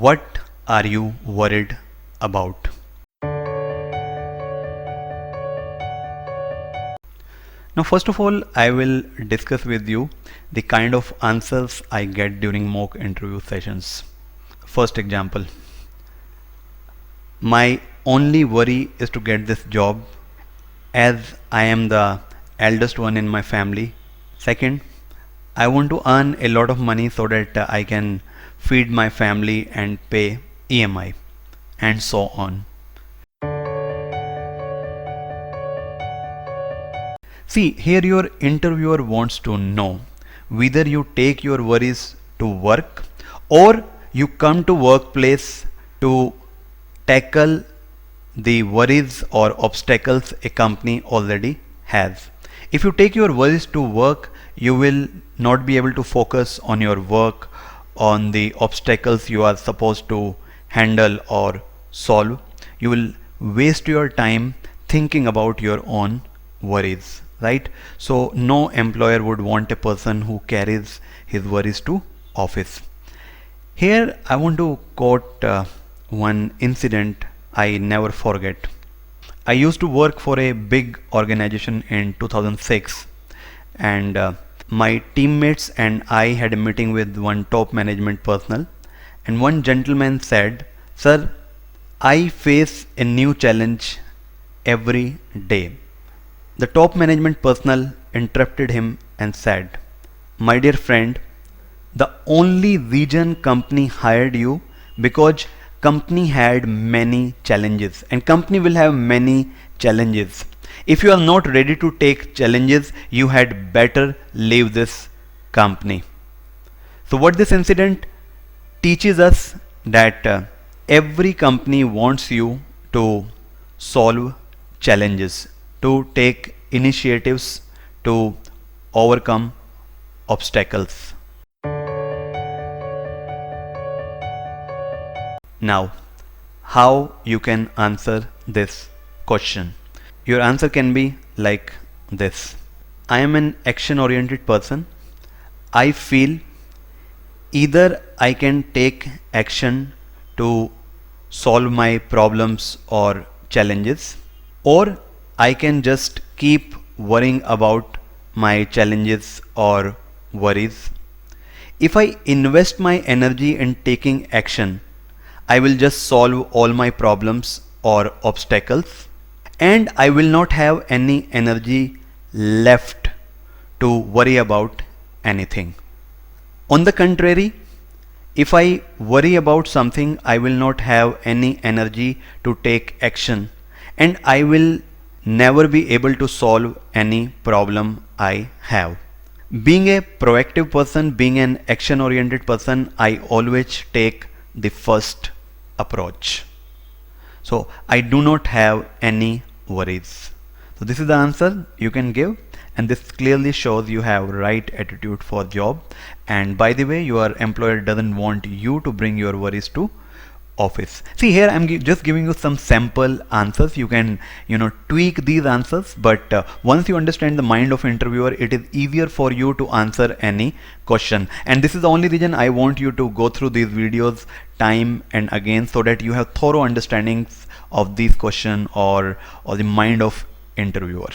what are you worried about? Now, first of all, I will discuss with you the kind of answers I get during mock interview sessions. First example, my only worry is to get this job as I am the eldest one in my family. Second, I want to earn a lot of money so that I can feed my family and pay EMI, and so on. See, here your interviewer wants to know whether you take your worries to work or you come to workplace to tackle the worries or obstacles a company already has. If you take your worries to work, you will not be able to focus on your work, on the obstacles you are supposed to handle or solve. You will waste your time thinking about your own worries, right? So no employer would want a person who carries his worries to office. Here I want to quote one incident I never forget. I used to work for a big organization in 2006, and my teammates and I had a meeting with one top management personnel, and one gentleman said, "Sir, I face a new challenge every day." The top management personnel interrupted him and said, "My dear friend, the only reason company hired you because company had many challenges, and company will have many challenges. If you are not ready to take challenges, you had better leave this company." So what this incident teaches us that every company wants you to solve challenges, to take initiatives, to overcome obstacles. Now, how you can answer this question? Your answer can be like this: I am an action-oriented person. I feel either I can take action to solve my problems or challenges, or I can just keep worrying about my challenges or worries. If I invest my energy in taking action, I will just solve all my problems or obstacles, and I will not have any energy left to worry about anything. On the contrary, if I worry about something, I will not have any energy to take action, and I will never be able to solve any problem I have. Being a proactive person, being an action-oriented person, I always take the first approach. So I do not have any worries. So this is the answer you can give, and this clearly shows you have right attitude for job. And by the way, your employer doesn't want you to bring your worries to office. See, here I'm just giving you some sample answers. You can tweak these answers, but once you understand the mind of interviewer, it is easier for you to answer any question. And this is the only reason I want you to go through these videos time and again, so that you have thorough understandings of these questions or the mind of interviewer.